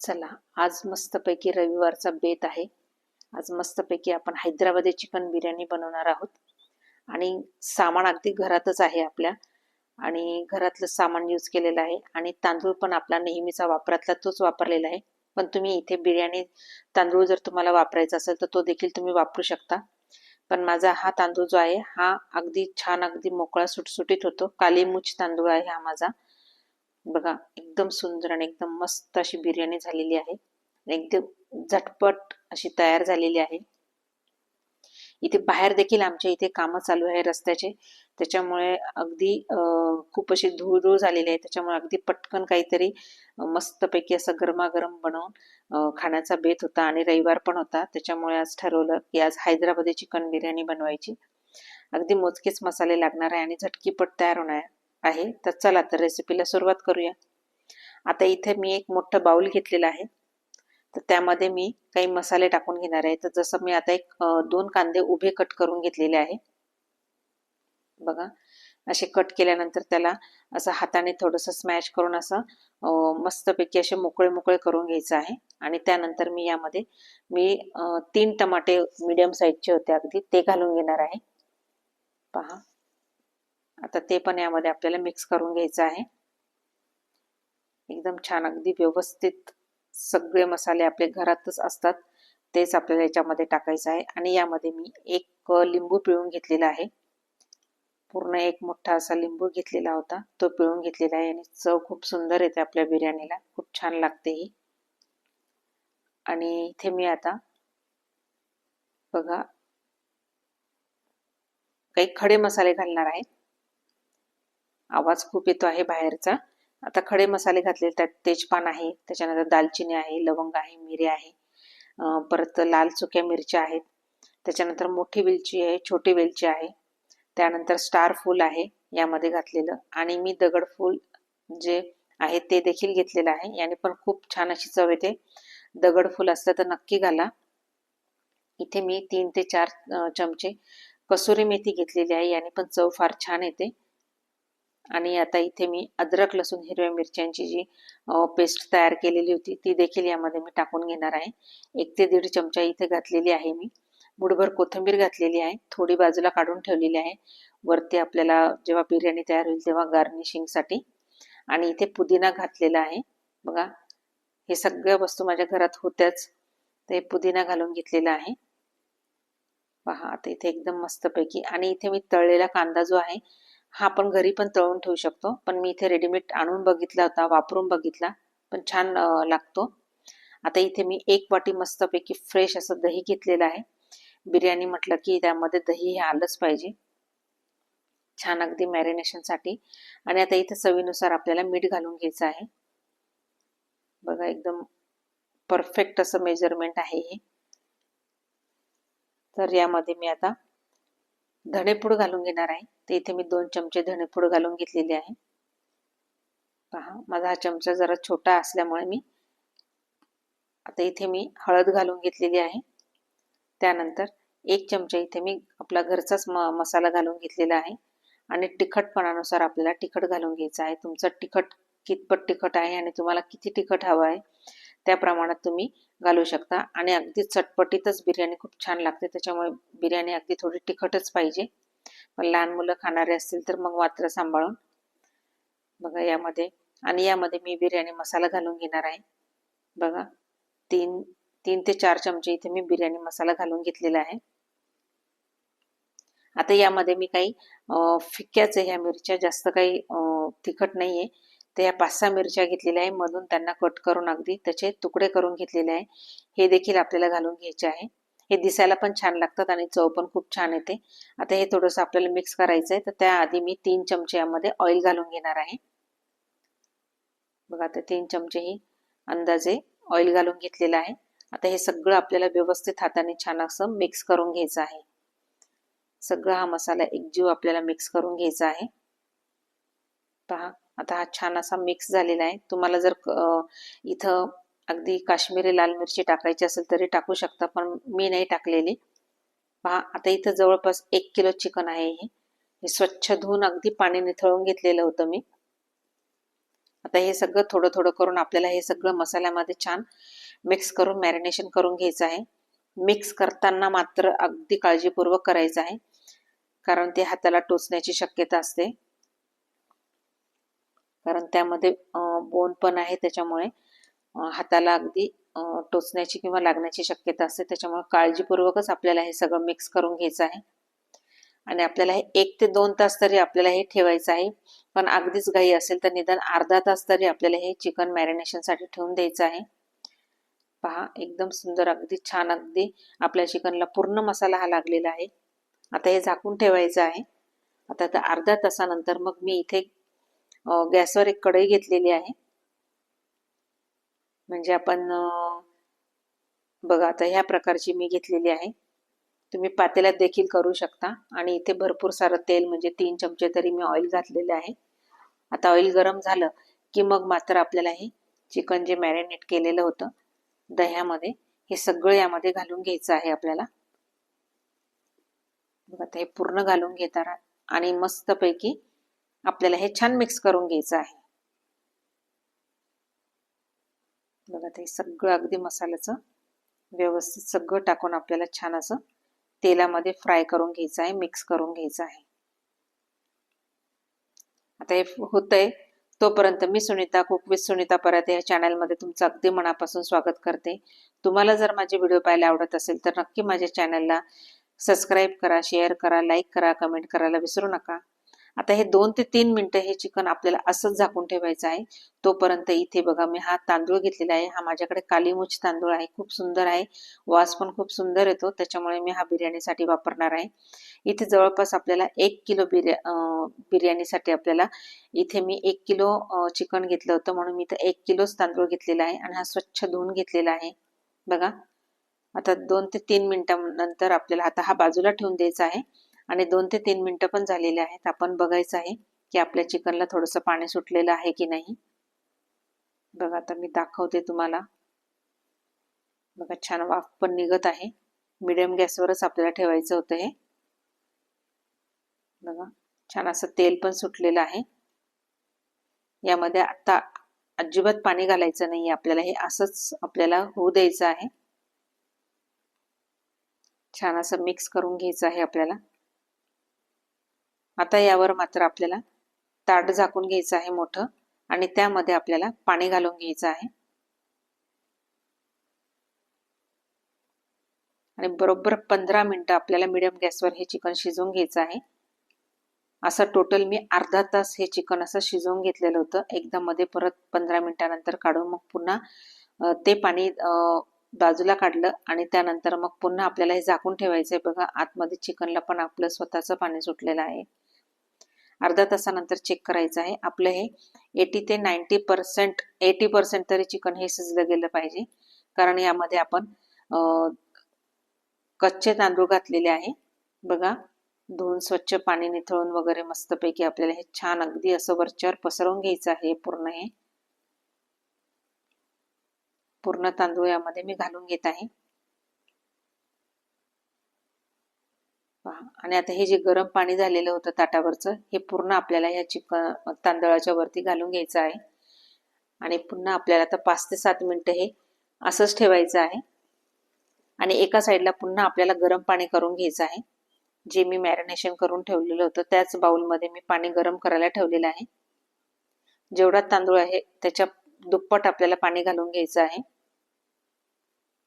चला, आज मस्तपैकी रविवारचा बेत आहे. आज मस्तपैकी आपण हैदराबादी चिकन बिर्याणी बनवणार आहोत. आणि सामान अगदी घरातच आहे आपल्या, आणि घरातलं सामान यूज केलेलं आहे. आणि तांदूळ पण आपला नेहमीचा वापरातला तोच वापरलेला आहे. पण तुम्ही इथे बिर्याणी तांदूळ जर तुम्हाला वापरायचा असेल तर तो देखील तुम्ही वापरू शकता. पण माझा हा तांदूळ जो आहे हा अगदी छान, अगदी मोकळा सुटसुटीत होतो. काली मूछ तांदूळ आहे हा माझा. बघा, एकदम सुंदर आणि एकदम मस्त अशी बिर्याणी झालेली आहे. एकदम झटपट अशी तयार झालेली आहे. इथे बाहेर देखील आमच्या इथे कामं चालू आहे रस्त्याचे, त्याच्यामुळे अगदी खूप अशी धूळ झालेली आहे. त्याच्यामुळे अगदी पटकन काहीतरी मस्तपैकी असं गरमागरम बनवून खाण्याचा बेत होता. आणि रविवार पण होता, त्याच्यामुळे आज ठरवलं की आज हैदराबादी चिकन बिर्याणी बनवायची. अगदी मोजकेच मसाले लागणार आहे आणि झटकीपट तयार होणार आहे. तर चला, तर रेसिपीला सुरुवात करूया. आता इथे मी एक मोठं बाउल घेतलेलं आहे, तर त्यामध्ये मी काही मसाले टाकून घेणार आहे. तर जसं मी आता एक 2 कांदे उभे कट करून घेतलेले आहे. बघा, असे कट केल्यानंतर त्याला असं हाताने थोडंसं स्मॅश करून असं मस्तपैकी असे मोकळे मोकळे करून घ्यायचं आहे. आणि त्यानंतर मी यामध्ये 3 टमाटे मीडियम साईजचे होते अगदी, ते घालून घेणार आहे. पहा, आता ते पण यामध्ये आपल्याला मिक्स करून घ्यायचं आहे. एकदम छान, अगदी व्यवस्थित सगळे मसाले आपले घरातच असतात तेच आपल्याला याच्यामध्ये टाकायचं आहे. आणि यामध्ये मी एक लिंबू पिळून घेतलेला आहे. पूर्ण एक मोठा असा लिंबू घेतलेला होता, तो पिळून घेतलेला आहे. आणि चव खूप सुंदर येते आपल्या बिर्याणीला, खूप छान लागते ही. आणि इथे मी आता बघा काही खडे मसाले घालणार आहे. आवाज खूप येतो आहे बाहेरचा. आता खडे मसाले घातले, त्यात तेजपान आहे, त्याच्यानंतर दालचिनी आहे, लवंग आहे, मिरे आहे, परत लाल सुक्या मिरच्या आहेत, त्याच्यानंतर मोठी वेलची आहे, छोटी वेलची आहे, त्यानंतर स्टार फूल आहे यामध्ये घातलेलं. आणि मी दगडफूल जे आहे ते देखील घेतलेलं आहे, याने पण खूप छान अशी चव येते. दगडफूल असलं तर नक्की घाला. इथे मी 3 ते 4 चमचे कसुरी मेथी घेतलेली आहे, याने पण चव फार छान येते. आणि आता इथे मी अद्रक लसूण हिरव्या मिरच्यांची जी पेस्ट तयार केलेली होती ती देखील यामध्ये मी टाकून घेणार आहे. 1 ते 1.5 चमचा इथे घातलेली आहे मी. मुठभर कोथिंबीर घातलेली आहे, थोडी बाजूला काढून ठेवलेली आहे वरती आपल्याला जेव्हा बिर्याणी तयार होईल तेव्हा गार्निशिंगसाठी. आणि इथे पुदिना घातलेला आहे. बघा, हे सगळ्या वस्तू माझ्या घरात होत्याच, ते पुदिना घालून घेतलेला आहे. पहा, आता इथे एकदम मस्तपैकी. आणि इथे मी तळलेला कांदा जो आहे हा आपण घरी पण तळून ठेवू शकतो, पण मी इथे रेडीमेड आणून बघितला होता, वापरून बघितला, पण छान लागतो. आता इथे मी 1 वाटी मस्तपैकी फ्रेश असं दही घेतलेलं आहे. बिर्याणी म्हटलं की त्यामध्ये दही हे आलंच पाहिजे, छान अगदी मॅरिनेशनसाठी. आणि आता इथे चवीनुसार आपल्याला मीठ घालून घ्यायचं आहे. बघा, एकदम परफेक्ट असं मेजरमेंट आहे हे. तर यामध्ये मी आता धणेपूड घालून घेणार आहे. ते इथे मी 2 चमचे धणेपूड घालून घेतलेली आहे. पहा, माझा हा चमचा जरा छोटा असल्यामुळे मी आता इथे मी हळद घालून घेतलेली आहे. त्यानंतर 1 चमचा इथे मी आपला घरचाच मसाला घालून घेतलेला आहे. आणि तिखटपणानुसार आपल्याला तिखट घालून घ्यायचं आहे. तुमचं तिखट कितपत तिखट आहे आणि तुम्हाला किती तिखट हवं आहे त्या प्रमाणात तुम्ही घालू शकता. आणि अगदी चटपटीतच बिर्याणी खूप छान लागते, त्याच्यामुळे बिर्याणी अगदी थोडी तिखटच पाहिजे. पण लहान मुलं खाणारे असतील तर मग मात्र सांभाळून. बघा, यामध्ये आणि यामध्ये मी बिर्याणी मसाला घालून घेणार आहे. बघा, 3 ते 4 चमचे इथे मी बिर्याणी मसाला घालून घेतलेला आहे. आता यामध्ये मी काही फिक्याच ह्या मिरच्या, जास्त काही तिखट नाहीये, तर या 5-6 मिरच्या घेतलेल्या आहे, मधून त्यांना कट करून अगदी त्याचे तुकडे करून घेतलेले आहे. हे देखील आपल्याला घालून घ्यायचे आहे. हे दिसायला पण छान लागतात आणि चव पण खूप छान येते. आता हे थोडंसं आपल्याला मिक्स करायचं आहे, तर त्याआधी मी 3 चमचे यामध्ये ऑइल घालून घेणार आहे. बघा, आता 3 चमचे ही अंदाजे ऑइल घालून घेतलेलं आहे. आता हे सगळं आपल्याला व्यवस्थित हाताने छान असं मिक्स करून घ्यायचं आहे. सगळा हा मसाला एकजीव आपल्याला मिक्स करून घ्यायचा आहे. पहा, आता हा छान असा मिक्स झालेला आहे. तुम्हाला जर इथं अगदी काश्मीरी लाल मिरची टाकायची असेल तरी टाकू शकता, पण मी नाही टाकलेली. पहा, आता इथं जवळपास 1 किलो चिकन आहे. हे स्वच्छ धुवून अगदी पाणी निथळून घेतलेलं होतं मी. आता हे सगळं थोडं थोडं करून आपल्याला हे सगळं मसाल्यामध्ये छान मिक्स करून मॅरिनेशन करून घ्यायचं आहे. मिक्स करताना मात्र अगदी काळजीपूर्वक करायचं आहे, कारण ते हाताला टोचण्याची शक्यता असते, कारण त्यामध्ये बोन पण आहे, त्याच्यामुळे हाताला अगदी टोचण्याची किंवा लागण्याची शक्यता असते. त्याच्यामुळे काळजीपूर्वकच आपल्याला हे सगळं मिक्स करून घ्यायचं आहे. आणि आपल्याला हे 1 ते 2 तास तरी आपल्याला हे ठेवायचं आहे. पण अगदीच घाई असेल तर निदान अर्धा तास तरी आपल्याला हे चिकन मॅरिनेशनसाठी ठेवून द्यायचं आहे. पहा, एकदम सुंदर, अगदी छान, अगदी आपल्या चिकनला पूर्ण मसाला हा लागलेला आहे. आता हे झाकून ठेवायचं आहे. आता अर्ध्या तासानंतर मग मी इथे गॅसवर एक कढई घेतलेली आहे. म्हणजे आपण बघा, आता ह्या प्रकारची मी घेतलेली आहे. तुम्ही पातेल्यात देखील करू शकता. आणि इथे भरपूर सारं तेल, म्हणजे 3 चमचे तरी मी ऑइल घातलेले आहे. आता ऑइल गरम झालं की मग मात्र आपल्याला हे चिकन जे मॅरिनेट केलेलं होतं दह्यामध्ये, हे सगळं यामध्ये घालून घ्यायचं आहे आपल्याला. बघा, आता हे पूर्ण घालून घेताना आणि मस्तपैकी आपल्याला हे छान मिक्स करून घ्यायचं आहे. बघा, ते सगळं अगदी मसाल्याचं व्यवस्थित सगळं टाकून आपल्याला छान असं तेलामध्ये फ्राय करून घ्यायचं आहे, मिक्स करून घ्यायचं आहे. आता हे होतंय तोपर्यंत मी सुनीता, कुक विथ सुनीता परत या चॅनलमध्ये तुमचं अगदी मनापासून स्वागत करते. तुम्हाला जर माझे व्हिडिओ पाहायला आवडत असेल तर नक्की माझ्या चॅनलला सबस्क्राईब करा, शेअर करा, लाईक करा, कमेंट करायला विसरू नका. आता हे 2 ते 3 मिनिटं हे चिकन आपल्याला असंच झाकून ठेवायचं आहे. तोपर्यंत इथे बघा, मी हा तांदूळ घेतलेला आहे. हा माझ्याकडे कालीमुछ तांदूळ आहे, खूप सुंदर आहे, वास पण खूप सुंदर येतो, त्याच्यामुळे मी हा बिर्याणीसाठी वापरणार आहे. इथे जवळपास आपल्याला 1 किलो बिर्याणीसाठी आपल्याला इथे मी 1 किलो चिकन घेतलं होतं, म्हणून मी इथे 1 किलोच तांदूळ घेतलेला आहे. आणि हा स्वच्छ धुवून घेतलेला आहे. बघा, आता 2 ते 3 मिनिटांनंतर आपल्याला आता हा बाजूला ठेवून द्यायचा आहे. आणि 2 ते 3 मिनिटं पण झालेले आहेत. आपण बघायचं आहे की आपल्या चिकनला थोडंसं पाणी सुटलेलं आहे की नाही. बघा, आता मी दाखवते तुम्हाला. बघा, छान वाफ पण निघत आहे. मीडियम गॅसवरच आपल्याला ठेवायचं होतं हे. बघा, छान असं तेल पण सुटलेलं आहे. यामध्ये आता अजिबात पाणी घालायचं नाही आपल्याला, हे असंच आपल्याला होऊ द्यायचं आहे. छान असं मिक्स करून घ्यायचं आहे आपल्याला. आता यावर मात्र आपल्याला ताट झाकून घ्यायचं आहे मोठं, आणि त्यामध्ये आपल्याला पाणी घालून घ्यायचं आहे. आणि बरोबर 15 मिनिटं आपल्याला मीडियम गॅसवर हे चिकन शिजवून घ्यायचं आहे. असं टोटल मी अर्धा तास हे चिकन असं शिजवून घेतलेलं होतं. एकदा मध्ये परत 15 मिनिटानंतर काढून मग पुन्हा ते पाणी बाजूला काढलं, आणि त्यानंतर मग पुन्हा आपल्याला हे झाकून ठेवायचंय. बघा, आतमध्ये चिकनला पण आपलं स्वतःचं पाणी सुटलेलं आहे. अर्धा तासानंतर चेक करायचं आहे. आपलं हे 80 ते 80% तरी चिकन हे शिजलं गेलं पाहिजे, कारण यामध्ये आपण कच्चे तांदूळ घातलेले आहे. बघा, धुवून स्वच्छ पाणी निथळून वगैरे मस्तपैकी आपल्याला हे छान अगदी असं वरच्यावर पसरवून घ्यायचं आहे. पूर्ण तांदूळ यामध्ये मी घालून घेत आहे. आणि आता हे जे गरम पाणी झालेलं होतं ताटावरचं, हे पूर्ण आपल्याला या चिकन तांदळाच्या वरती घालून घ्यायचं आहे. आणि पुन्हा आपल्याला आता 5 ते 7 मिनिटं हे असंच ठेवायचं आहे. आणि एका साईडला पुन्हा आपल्याला गरम पाणी करून घ्यायचं आहे. जे मी मॅरिनेशन करून ठेवलेलं होतं त्याच बाउलमध्ये मी पाणी गरम करायला ठेवलेलं आहे. जेवढा तांदूळ आहे त्याच्या दुप्पट आपल्याला पाणी घालून घ्यायचं आहे.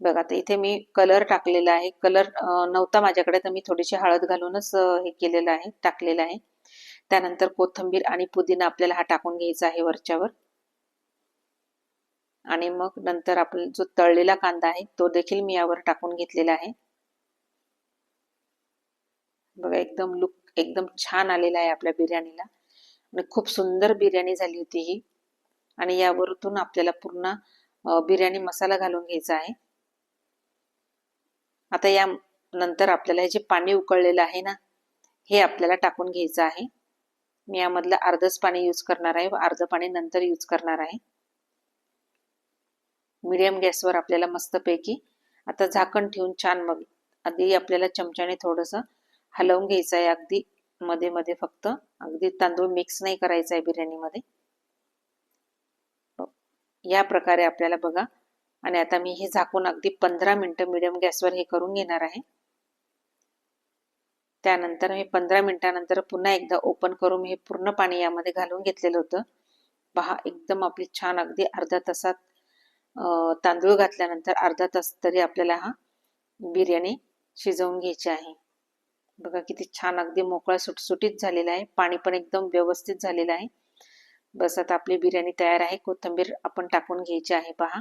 बघा, आता इथे मी कलर टाकलेला आहे. कलर नव्हता माझ्याकडे, तर मी थोडीशी हळद घालूनच हे केलेलं आहे, टाकलेलं आहे. त्यानंतर कोथिंबीर आणि पुदिना आपल्याला हा टाकून घ्यायचा आहे वरच्यावर. आणि मग नंतर आपण जो तळलेला कांदा आहे तो देखील मी यावर टाकून घेतलेला आहे. बघा, एकदम लुक एकदम छान आलेला आहे आपल्या बिर्याणीला, आणि खूप सुंदर बिर्याणी झाली होती ही. आणि यावरून आपल्याला पूर्ण बिर्याणी मसाला घालून घ्यायचा आहे. आता या नंतर आपल्याला हे जे पाणी उकळलेलं आहे ना, हे आपल्याला टाकून घ्यायचं आहे. मी यामधलं अर्धच पाणी यूज करणार आहे व अर्ध पाणी नंतर यूज करणार आहे. मीडियम गॅसवर आपल्याला मस्तपैकी आता झाकण ठेवून छान, मग आधी आपल्याला चमच्याने थोडंसं हलवून घ्यायचं आहे. अगदी मध्ये मध्ये, फक्त अगदी तांदूळ मिक्स नाही करायचा आहे बिर्याणीमध्ये. या प्रकारे आपल्याला बघा. आणि आता मी हे झाकून अगदी 15 मिनिटं मीडियम गॅसवर हे करून घेणार आहे. त्यानंतर मी 15 मिनिटानंतर पुन्हा एकदा ओपन करून हे पूर्ण पाणी यामध्ये घालून घेतलेलं होतं. पहा एकदम आपली छान अगदी अर्धा तासात तांदूळ घातल्यानंतर अर्धा तास तरी आपल्याला हा बिर्याणी शिजवून घ्यायची आहे. बघा किती छान अगदी मोकळा सुटसुटीत झालेला आहे. पाणी पण एकदम व्यवस्थित झालेलं आहे. बस आता आपली बिर्याणी तयार आहे. कोथिंबीर आपण टाकून घ्यायची आहे. पहा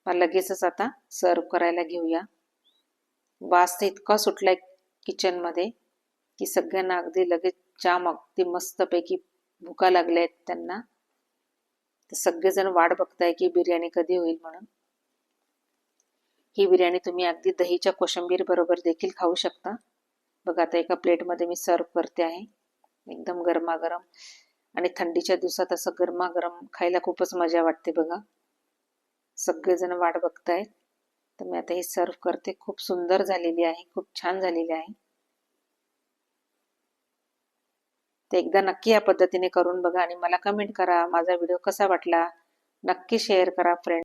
लगेचच आता सर्व करायला घेऊया. वास तर इतका सुटलाय किचन मध्ये की सगळ्यांना अगदी लगेच जाम अगदी मस्तपैकी भुका लागल्या आहेत त्यांना. तर सगळेजण वाट बघताय की बिर्याणी कधी होईल म्हणून. ही बिर्याणी तुम्ही अगदी दहीच्या कोशिंबीर बरोबर देखील खाऊ शकता. बघा आता एका प्लेटमध्ये मी सर्व करते आहे. एकदम गरमागरम आणि थंडीच्या दिवसात असं गरमागरम खायला खूपच मजा वाटते बघा. सगळेजण वाट बघतायत. तर मी आता हे सर्व करते. खूप सुंदर झालेली आहे, खूप छान झालेली आहे. ते एकदा नक्की या पद्धतीने करून बघा आणि मला कमेंट करा. माझा व्हिडिओ कसा वाटला नक्की शेअर करा फ्रेंड.